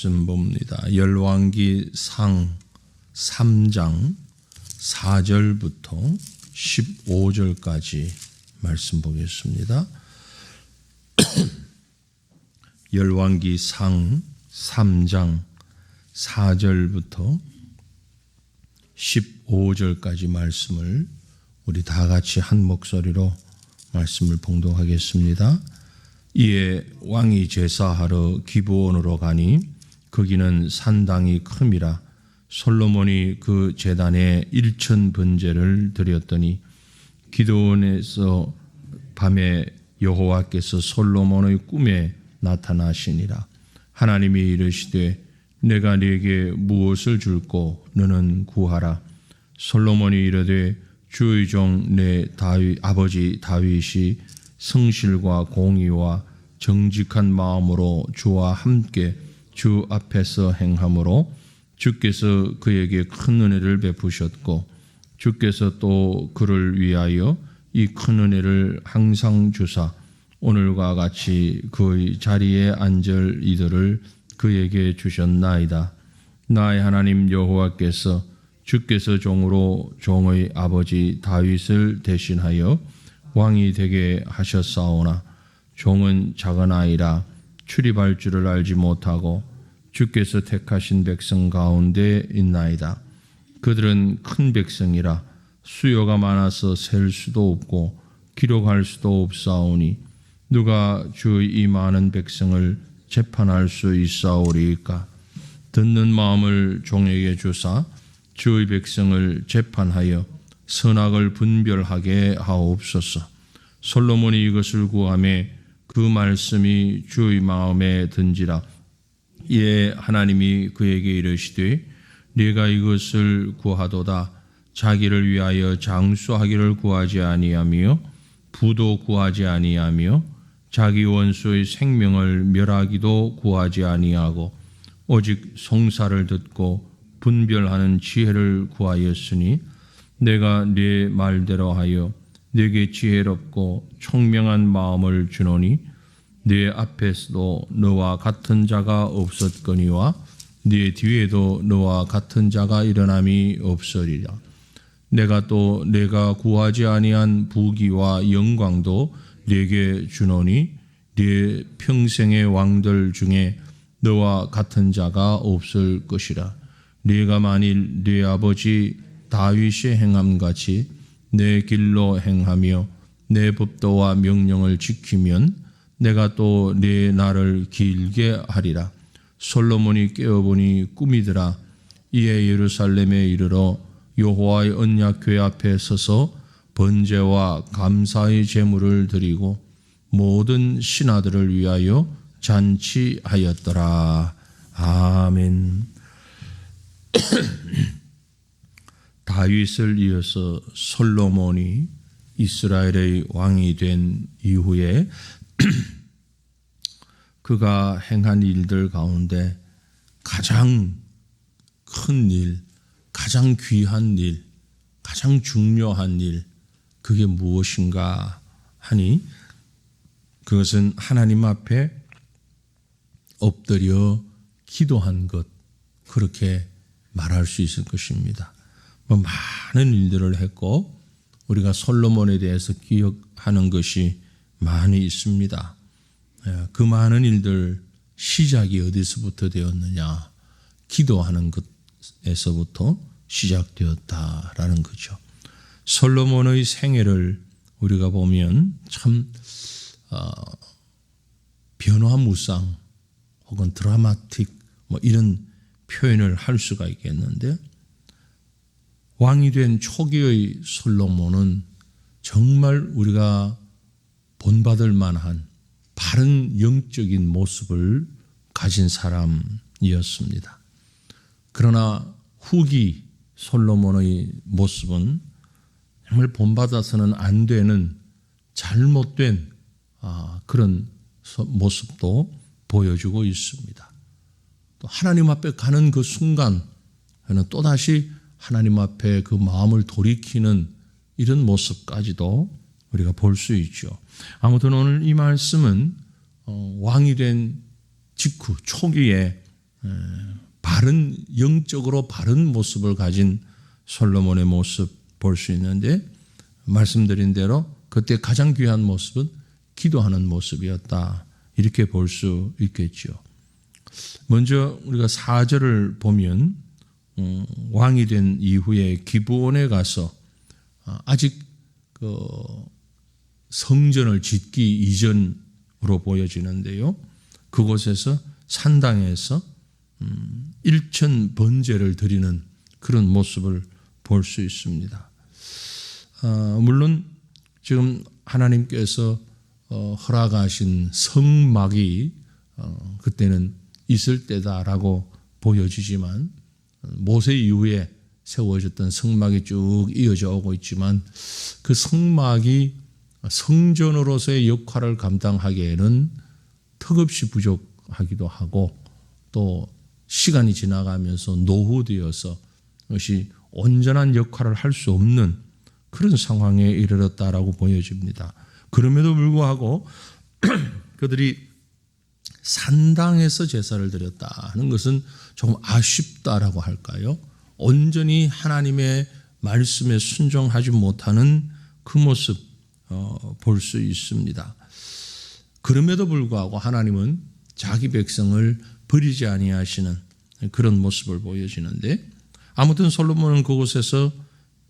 말씀 봅니다. 열왕기 상 3장 4절부터 15절까지 말씀 보겠습니다. 열왕기 상 3장 4절부터 15절까지 말씀을 우리 다 같이 한 목소리로 말씀을 봉독하겠습니다. 이에 왕이 제사하러 기브온으로 가니 거기는 산당이 큼이라 솔로몬이 그 제단에 1천 번제를 드렸더니 기드온에서 밤에 여호와께서 솔로몬의 꿈에 나타나시니라. 하나님이 이르시되 내가 네게 무엇을 줄꼬 너는 구하라. 솔로몬이 이르되 주의 종 내 아버지 다윗이 성실과 공의와 정직한 마음으로 주와 함께 주 앞에서 행함으로 주께서 그에게 큰 은혜를 베푸셨고 주께서 또 그를 위하여 이 큰 은혜를 항상 주사 오늘과 같이 그의 자리에 앉을 이들을 그에게 주셨나이다. 나의 하나님 여호와께서 주께서 종으로 종의 아버지 다윗을 대신하여 왕이 되게 하셨사오나 종은 작은 아이라 출입할 줄을 알지 못하고 주께서 택하신 백성 가운데 있나이다. 그들은 큰 백성이라 수요가 많아서 셀 수도 없고 기록할 수도 없사오니 누가 주의 이 많은 백성을 재판할 수 있사오리이까. 듣는 마음을 종에게 주사 주의 백성을 재판하여 선악을 분별하게 하옵소서. 솔로몬이 이것을 구하며 그 말씀이 주의 마음에 든지라. 이에 하나님이 그에게 이르시되 네가 이것을 구하도다. 자기를 위하여 장수하기를 구하지 아니하며 부도 구하지 아니하며 자기 원수의 생명을 멸하기도 구하지 아니하고 오직 송사를 듣고 분별하는 지혜를 구하였으니 내가 네 말대로 하여 네게 지혜롭고 총명한 마음을 주노니 네 앞에서도 너와 같은 자가 없었거니와 네 뒤에도 너와 같은 자가 일어남이 없으리라. 내가 또 내가 구하지 아니한 부귀와 영광도 네게 주노니 네 평생의 왕들 중에 너와 같은 자가 없을 것이라. 네가 만일 네 아버지 다윗이 행함같이 내 길로 행하며 내 법도와 명령을 지키면 내가 또 네 날을 길게 하리라. 솔로몬이 깨어보니 꿈이더라. 이에 예루살렘에 이르러 여호와의 언약궤 앞에 서서 번제와 감사의 제물을 드리고 모든 신하들을 위하여 잔치하였더라. 아멘. 다윗을 이어서 솔로몬이 이스라엘의 왕이 된 이후에 그가 행한 일들 가운데 가장 큰 일, 가장 귀한 일, 가장 중요한 일, 그게 무엇인가 하니 그것은 하나님 앞에 엎드려 기도한 것, 그렇게 말할 수 있을 것입니다. 많은 일들을 했고 우리가 솔로몬에 대해서 기억하는 것이 많이 있습니다. 그 많은 일들 시작이 어디서부터 되었느냐? 기도하는 것에서부터 시작되었다라는 거죠. 솔로몬의 생애를 우리가 보면 참 변화무쌍 혹은 드라마틱 이런 표현을 할 수가 있겠는데 왕이 된 초기의 솔로몬은 정말 우리가 본받을 만한 바른 영적인 모습을 가진 사람이었습니다. 그러나 후기 솔로몬의 모습은 정말 본받아서는 안 되는 잘못된 그런 모습도 보여주고 있습니다. 또 하나님 앞에 가는 그 순간 또다시 하나님 앞에 그 마음을 돌이키는 이런 모습까지도 우리가 볼 수 있죠. 아무튼 오늘 이 말씀은 왕이 된 직후 초기에 바른 영적으로 바른 모습을 가진 솔로몬의 모습 볼 수 있는데 말씀드린 대로 그때 가장 귀한 모습은 기도하는 모습이었다. 이렇게 볼 수 있겠죠. 먼저 우리가 4절을 보면 왕이 된 이후에 기브온에 가서 아직 그 성전을 짓기 이전으로 보여지는데요. 그곳에서 산당에서 1천 번제를 드리는 그런 모습을 볼 수 있습니다. 물론 지금 하나님께서 허락하신 성막이 그때는 있을 때다라고 보여지지만 모세 이후에 세워졌던 성막이 쭉 이어져 오고 있지만 그 성막이 성전으로서의 역할을 감당하기에는 턱없이 부족하기도 하고 또 시간이 지나가면서 노후되어서 그것이 온전한 역할을 할 수 없는 그런 상황에 이르렀다라고 보여집니다. 그럼에도 불구하고 그들이 산당에서 제사를 드렸다는 것은 조금 아쉽다라고 할까요? 온전히 하나님의 말씀에 순종하지 못하는 그 모습 볼 수 있습니다. 그럼에도 불구하고 하나님은 자기 백성을 버리지 아니하시는 그런 모습을 보여지는데 아무튼 솔로몬은 그곳에서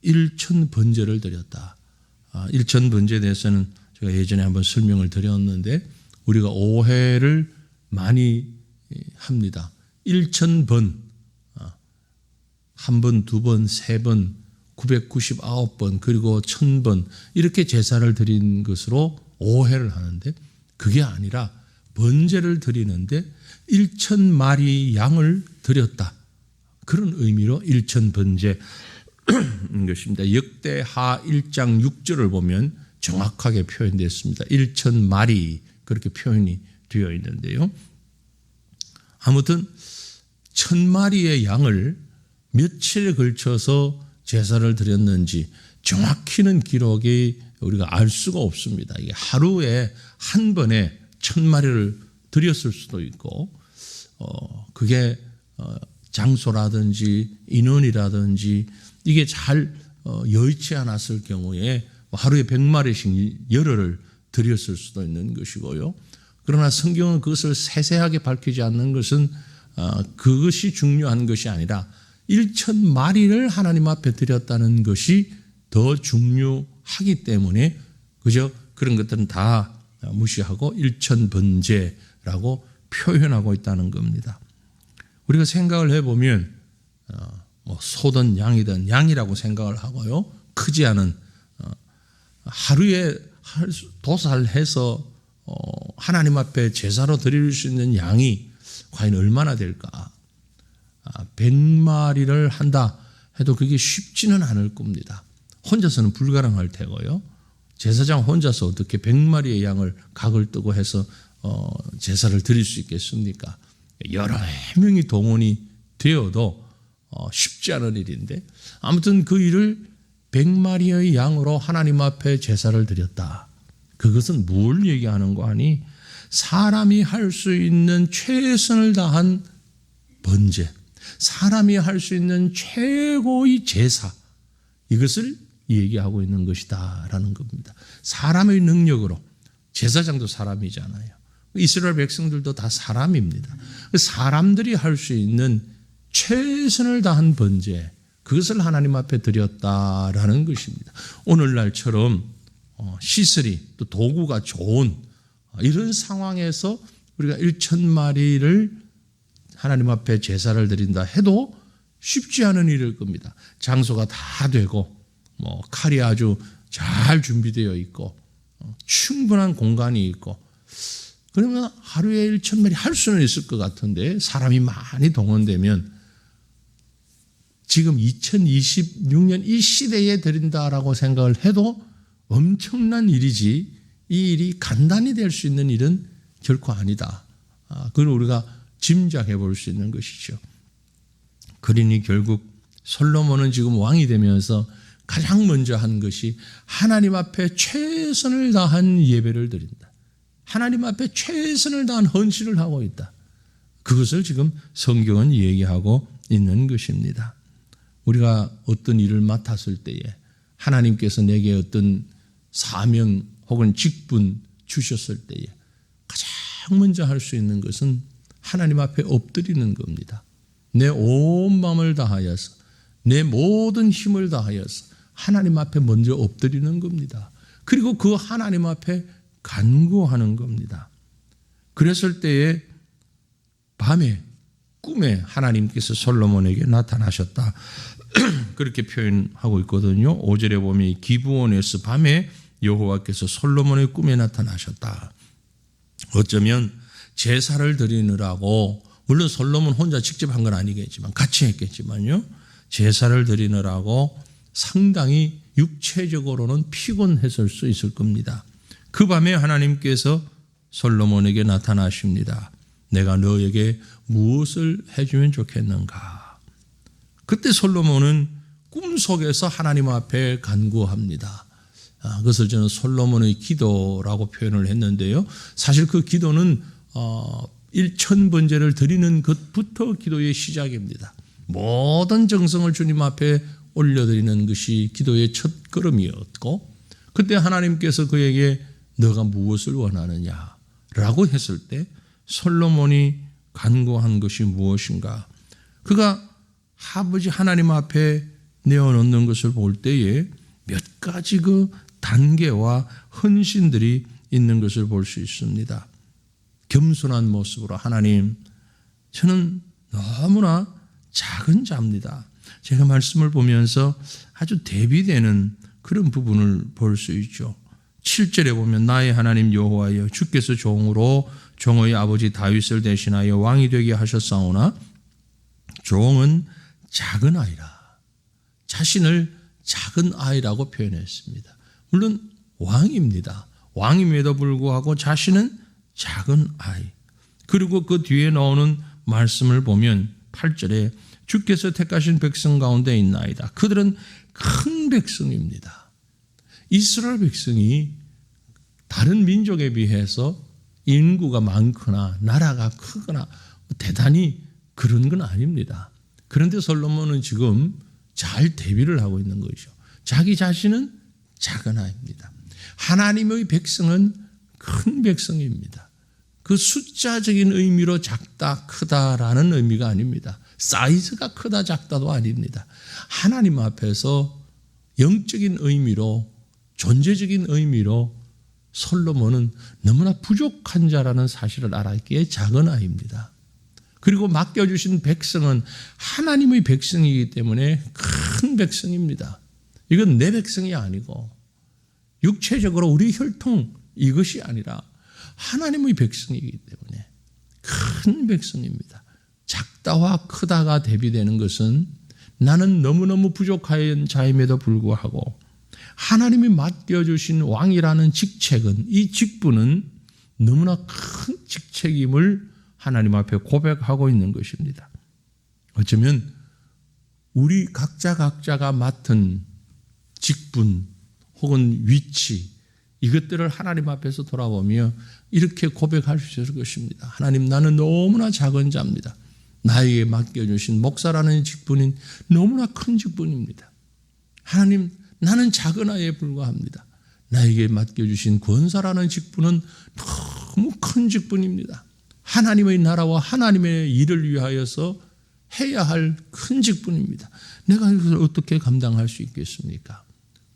1천 번제를 드렸다. 1천 번제에 대해서는 제가 예전에 한번 설명을 드렸는데 우리가 오해를 많이 합니다. 1천 번, 한 번, 두 번, 세 번, 999번 그리고 1000번 이렇게 제사를 드린 것으로 오해를 하는데 그게 아니라 번제를 드리는데 1천 마리 양을 드렸다. 그런 의미로 1천 번제인 것입니다. 역대하 1장 6절을 보면 정확하게 표현되었습니다. 1천 마리 그렇게 표현이 되어 있는데요. 아무튼 1000마리의 양을 며칠에 걸쳐서 제사를 드렸는지 정확히는 기록이 우리가 알 수가 없습니다. 이게 하루에 한 번에 1000마리를 드렸을 수도 있고 그게 장소라든지 인원이라든지 이게 잘 여의치 않았을 경우에 하루에 100마리씩 열흘을 드렸을 수도 있는 것이고요. 그러나 성경은 그것을 세세하게 밝히지 않는 것은 그것이 중요한 것이 아니라 1천 마리를 하나님 앞에 드렸다는 것이 더 중요하기 때문에 그저 그런 것들은 다 무시하고 1천 번제라고 표현하고 있다는 겁니다. 우리가 생각을 해보면 소든 양이든 양이라고 생각을 하고요. 크지 않은 하루에 도살해서 하나님 앞에 제사로 드릴 수 있는 양이 과연 얼마나 될까? 100마리를 한다 해도 그게 쉽지는 않을 겁니다. 혼자서는 불가능할 테고요. 제사장 혼자서 어떻게 100마리의 양을 각을 뜨고 해서 제사를 드릴 수 있겠습니까? 여러 명이 동원이 되어도 쉽지 않은 일인데 아무튼 그 일을 100마리의 양으로 하나님 앞에 제사를 드렸다. 그것은 뭘 얘기하는 거 아니? 사람이 할 수 있는 최선을 다한 번제, 사람이 할 수 있는 최고의 제사, 이것을 얘기하고 있는 것이다라는 겁니다. 사람의 능력으로, 제사장도 사람이잖아요. 이스라엘 백성들도 다 사람입니다. 사람들이 할 수 있는 최선을 다한 번제, 그것을 하나님 앞에 드렸다라는 것입니다. 오늘날처럼 시설이 또 도구가 좋은 이런 상황에서 우리가 1,000마리를 하나님 앞에 제사를 드린다 해도 쉽지 않은 일일 겁니다. 장소가 다 되고 칼이 아주 잘 준비되어 있고 충분한 공간이 있고 그러면 하루에 1,000마리 할 수는 있을 것 같은데 사람이 많이 동원되면 지금 2026년 이 시대에 드린다라고 생각을 해도 엄청난 일이지 이 일이 간단히 될 수 있는 일은 결코 아니다. 그걸 우리가 짐작해 볼 수 있는 것이죠. 그러니 결국 솔로몬은 지금 왕이 되면서 가장 먼저 한 것이 하나님 앞에 최선을 다한 예배를 드린다. 하나님 앞에 최선을 다한 헌신을 하고 있다. 그것을 지금 성경은 얘기하고 있는 것입니다. 우리가 어떤 일을 맡았을 때에 하나님께서 내게 어떤 사명 혹은 직분 주셨을 때에 가장 먼저 할 수 있는 것은 하나님 앞에 엎드리는 겁니다. 내 온 마음을 다하여서 내 모든 힘을 다하여서 하나님 앞에 먼저 엎드리는 겁니다. 그리고 그 하나님 앞에 간구하는 겁니다. 그랬을 때에 밤에 꿈에 하나님께서 솔로몬에게 나타나셨다. 그렇게 표현하고 있거든요. 5절에 보면 기브온에서 밤에 여호와께서 솔로몬의 꿈에 나타나셨다. 어쩌면 제사를 드리느라고, 물론 솔로몬 혼자 직접 한 건 아니겠지만 같이 했겠지만요, 제사를 드리느라고 상당히 육체적으로는 피곤했을 수 있을 겁니다. 그 밤에 하나님께서 솔로몬에게 나타나십니다. 내가 너에게 무엇을 해주면 좋겠는가? 그때 솔로몬은 꿈속에서 하나님 앞에 간구합니다. 그것을 저는 솔로몬의 기도라고 표현을 했는데요. 사실 그 기도는 1000번제를 드리는 것부터 기도의 시작입니다. 모든 정성을 주님 앞에 올려드리는 것이 기도의 첫 걸음이었고, 그때 하나님께서 그에게 너가 무엇을 원하느냐라고 했을 때 솔로몬이 간구한 것이 무엇인가? 그가 아버지 하나님 앞에 내어놓는 것을 볼 때에 몇 가지 그 단계와 헌신들이 있는 것을 볼 수 있습니다. 겸손한 모습으로 하나님, 저는 너무나 작은 자입니다. 제가 말씀을 보면서 아주 대비되는 그런 부분을 볼 수 있죠. 7절에 보면 나의 하나님 여호와여, 주께서 종으로 종의 아버지 다윗을 대신하여 왕이 되게 하셨사오나 종은 작은 아이라. 자신을 작은 아이라고 표현했습니다. 물론 왕입니다. 왕임에도 불구하고 자신은 작은 아이. 그리고 그 뒤에 나오는 말씀을 보면 8절에 주께서 택하신 백성 가운데 있나이다. 그들은 큰 백성입니다. 이스라엘 백성이 다른 민족에 비해서 인구가 많거나 나라가 크거나 대단히 그런 건 아닙니다. 그런데 솔로몬은 지금 잘 대비를 하고 있는 것이죠. 자기 자신은 작은 아이입니다. 하나님의 백성은 큰 백성입니다. 그 숫자적인 의미로 작다, 크다라는 의미가 아닙니다. 사이즈가 크다, 작다도 아닙니다. 하나님 앞에서 영적인 의미로, 존재적인 의미로 솔로몬은 너무나 부족한 자라는 사실을 알았기에 작은 아이입니다. 그리고 맡겨주신 백성은 하나님의 백성이기 때문에 큰 백성입니다. 이건 내 백성이 아니고 육체적으로 우리 혈통 이것이 아니라 하나님의 백성이기 때문에 큰 백성입니다. 작다와 크다가 대비되는 것은 나는 너무너무 부족한 자임에도 불구하고 하나님이 맡겨주신 왕이라는 직책은, 이 직분은 너무나 큰 직책임을 하나님 앞에 고백하고 있는 것입니다. 어쩌면 우리 각자가 맡은 직분 혹은 위치, 이것들을 하나님 앞에서 돌아보며 이렇게 고백할 수 있을 것입니다. 하나님, 나는 너무나 작은 자입니다. 나에게 맡겨주신 목사라는 직분인 너무나 큰 직분입니다. 하나님, 나는 작은 아이에 불과합니다. 나에게 맡겨주신 권사라는 직분은 너무 큰 직분입니다. 하나님의 나라와 하나님의 일을 위하여서 해야 할 큰 직분입니다. 내가 이것을 어떻게 감당할 수 있겠습니까?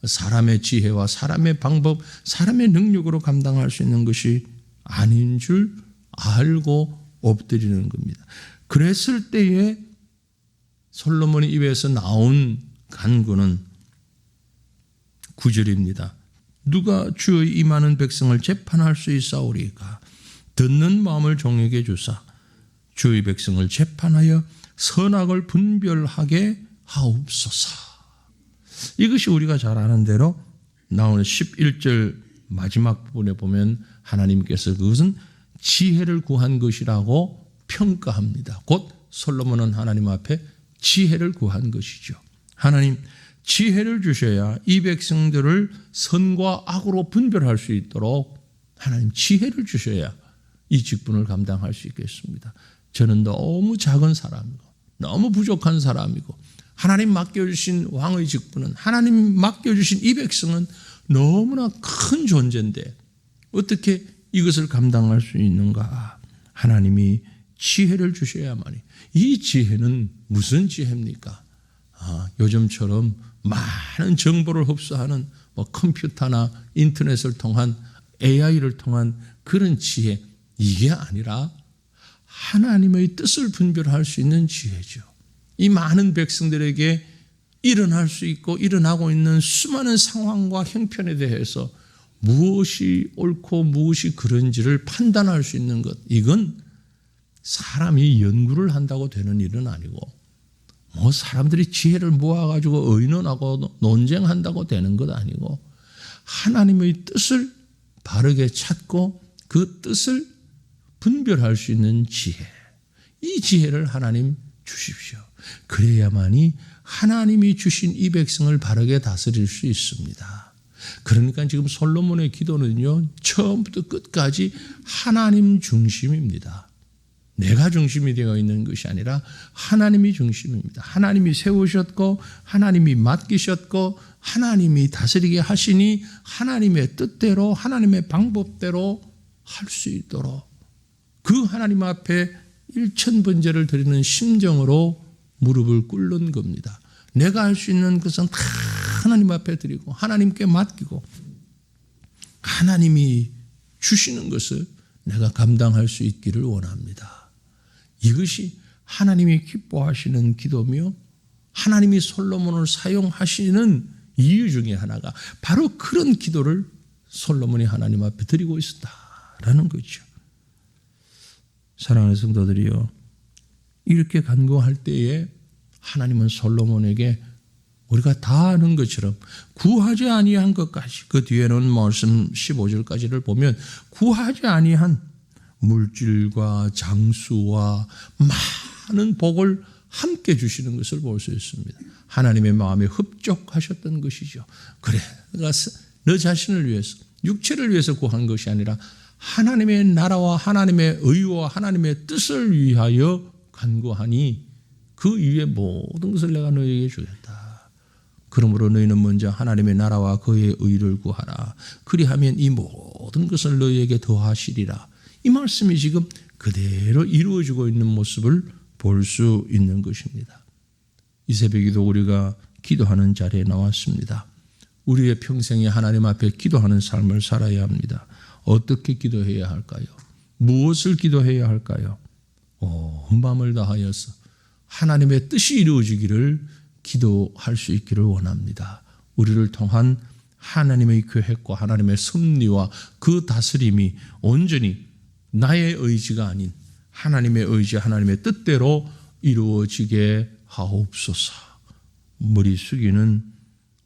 사람의 지혜와 사람의 방법, 사람의 능력으로 감당할 수 있는 것이 아닌 줄 알고 엎드리는 겁니다. 그랬을 때에 솔로몬의 입에서 나온 간구는 9절입니다. 누가 주의 임하는 백성을 재판할 수 있사오리까? 듣는 마음을 종에게 주사 주의 백성을 재판하여 선악을 분별하게 하옵소서. 이것이 우리가 잘 아는 대로 나오는 11절 마지막 부분에 보면 하나님께서 그것은 지혜를 구한 것이라고 평가합니다. 곧 솔로몬은 하나님 앞에 지혜를 구한 것이죠. 하나님, 지혜를 주셔야 이 백성들을 선과 악으로 분별할 수 있도록 하나님 지혜를 주셔야 이 직분을 감당할 수 있겠습니다. 저는 너무 작은 사람이고 너무 부족한 사람이고 하나님 맡겨주신 왕의 직분은, 하나님 맡겨주신 이 백성은 너무나 큰 존재인데 어떻게 이것을 감당할 수 있는가? 하나님이 지혜를 주셔야만이. 이 지혜는 무슨 지혜입니까? 요즘처럼 많은 정보를 흡수하는 컴퓨터나 인터넷을 통한 AI를 통한 그런 지혜, 이게 아니라 하나님의 뜻을 분별할 수 있는 지혜죠. 이 많은 백성들에게 일어날 수 있고 일어나고 있는 수많은 상황과 형편에 대해서 무엇이 옳고 무엇이 그른지를 판단할 수 있는 것, 이건 사람이 연구를 한다고 되는 일은 아니고 사람들이 지혜를 모아가지고 의논하고 논쟁한다고 되는 것 아니고 하나님의 뜻을 바르게 찾고 그 뜻을 분별할 수 있는 지혜, 이 지혜를 하나님 주십시오. 그래야만이 하나님이 주신 이 백성을 바르게 다스릴 수 있습니다. 그러니까 지금 솔로몬의 기도는요, 처음부터 끝까지 하나님 중심입니다. 내가 중심이 되어 있는 것이 아니라 하나님이 중심입니다. 하나님이 세우셨고 하나님이 맡기셨고 하나님이 다스리게 하시니 하나님의 뜻대로 하나님의 방법대로 할 수 있도록 그 하나님 앞에 일천번제를 드리는 심정으로 무릎을 꿇는 겁니다. 내가 할 수 있는 것은 다 하나님 앞에 드리고 하나님께 맡기고 하나님이 주시는 것을 내가 감당할 수 있기를 원합니다. 이것이 하나님이 기뻐하시는 기도며 하나님이 솔로몬을 사용하시는 이유 중에 하나가 바로 그런 기도를 솔로몬이 하나님 앞에 드리고 있었다라는 거죠. 사랑하는 성도들이요, 이렇게 간구할 때에 하나님은 솔로몬에게 우리가 다 아는 것처럼 구하지 아니한 것까지, 그 뒤에는 말씀 15절까지를 보면 구하지 아니한 물질과 장수와 많은 복을 함께 주시는 것을 볼 수 있습니다. 하나님의 마음에 흡족하셨던 것이죠. 그래, 내가 너 자신을 위해서, 육체를 위해서 구한 것이 아니라 하나님의 나라와 하나님의 의와 하나님의 뜻을 위하여 간구하니 그 위에 모든 것을 내가 너희에게 주겠다. 그러므로 너희는 먼저 하나님의 나라와 그의 의를 구하라. 그리하면 이 모든 것을 너희에게 더하시리라. 이 말씀이 지금 그대로 이루어지고 있는 모습을 볼 수 있는 것입니다. 이 새벽에도 우리가 기도하는 자리에 나왔습니다. 우리의 평생에 하나님 앞에 기도하는 삶을 살아야 합니다. 어떻게 기도해야 할까요? 무엇을 기도해야 할까요? 온 마음을 다하여서 하나님의 뜻이 이루어지기를 기도할 수 있기를 원합니다. 우리를 통한 하나님의 계획과 하나님의 섭리와 그 다스림이 온전히 나의 의지가 아닌 하나님의 의지, 하나님의 뜻대로 이루어지게 하옵소서. 머리 숙이는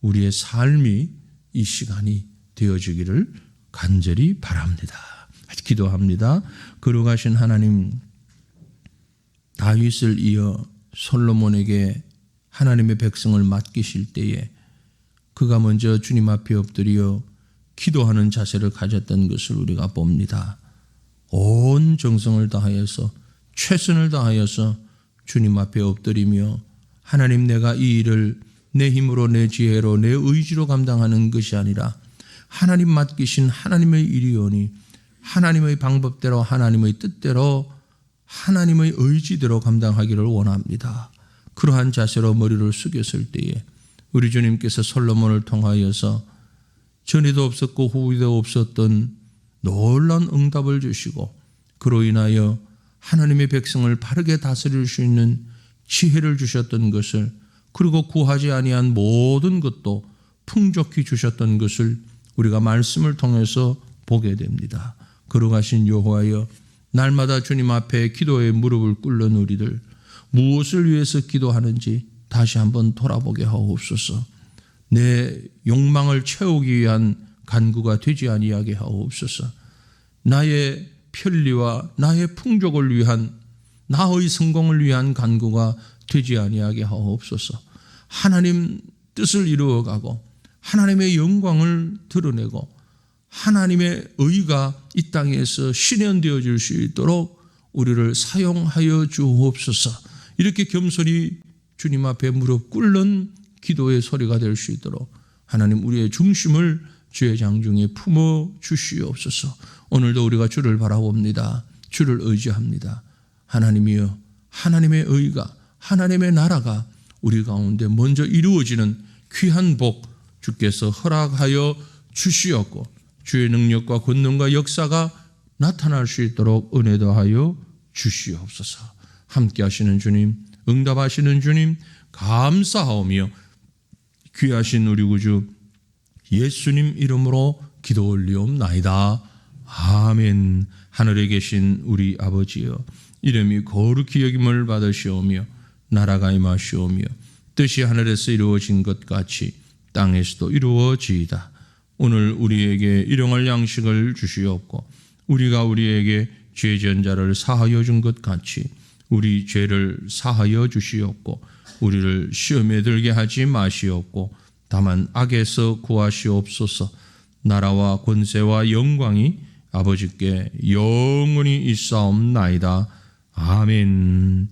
우리의 삶이 이 시간이 되어지기를 간절히 바랍니다. 기도합니다. 거룩하신 하나님, 다윗을 이어 솔로몬에게 하나님의 백성을 맡기실 때에 그가 먼저 주님 앞에 엎드려 기도하는 자세를 가졌던 것을 우리가 봅니다. 온 정성을 다하여서 최선을 다하여서 주님 앞에 엎드리며 하나님, 내가 이 일을 내 힘으로 내 지혜로 내 의지로 감당하는 것이 아니라 하나님 맡기신 하나님의 일이오니 하나님의 방법대로 하나님의 뜻대로 하나님의 의지대로 감당하기를 원합니다. 그러한 자세로 머리를 숙였을 때에 우리 주님께서 솔로몬을 통하여서 전에도 없었고 후에도 없었던 놀라운 응답을 주시고 그로 인하여 하나님의 백성을 바르게 다스릴 수 있는 지혜를 주셨던 것을, 그리고 구하지 아니한 모든 것도 풍족히 주셨던 것을 우리가 말씀을 통해서 보게 됩니다. 거룩하신 여호와여, 날마다 주님 앞에 기도의 무릎을 꿇는 우리들, 무엇을 위해서 기도하는지 다시 한번 돌아보게 하옵소서. 내 욕망을 채우기 위한 간구가 되지 아니하게 하옵소서. 나의 편리와 나의 풍족을 위한, 나의 성공을 위한 간구가 되지 아니하게 하옵소서. 하나님 뜻을 이루어가고 하나님의 영광을 드러내고 하나님의 의가 이 땅에서 실현되어질 수 있도록 우리를 사용하여 주옵소서. 이렇게 겸손히 주님 앞에 무릎 꿇는 기도의 소리가 될 수 있도록 하나님 우리의 중심을 주의 장중에 품어 주시옵소서. 오늘도 우리가 주를 바라봅니다. 주를 의지합니다. 하나님이여, 하나님의 의가, 하나님의 나라가 우리 가운데 먼저 이루어지는 귀한 복 주께서 허락하여 주시옵고 주의 능력과 권능과 역사가 나타날 수 있도록 은혜 더하여 주시옵소서. 함께 하시는 주님, 응답하시는 주님 감사하오며 귀하신 우리 구주 예수님 이름으로 기도 올리옵나이다. 아멘. 하늘에 계신 우리 아버지여, 이름이 거룩히 여김을 받으시오며 나라가 임하시오며 뜻이 하늘에서 이루어진 것 같이 땅에서도 이루어지이다. 오늘 우리에게 일용할 양식을 주시옵고 우리가 우리에게 죄 지은 자를 사하여 준 것 같이 우리 죄를 사하여 주시옵고 우리를 시험에 들게 하지 마시옵고 다만 악에서 구하시옵소서. 나라와 권세와 영광이 아버지께 영원히 있사옵나이다. 아멘.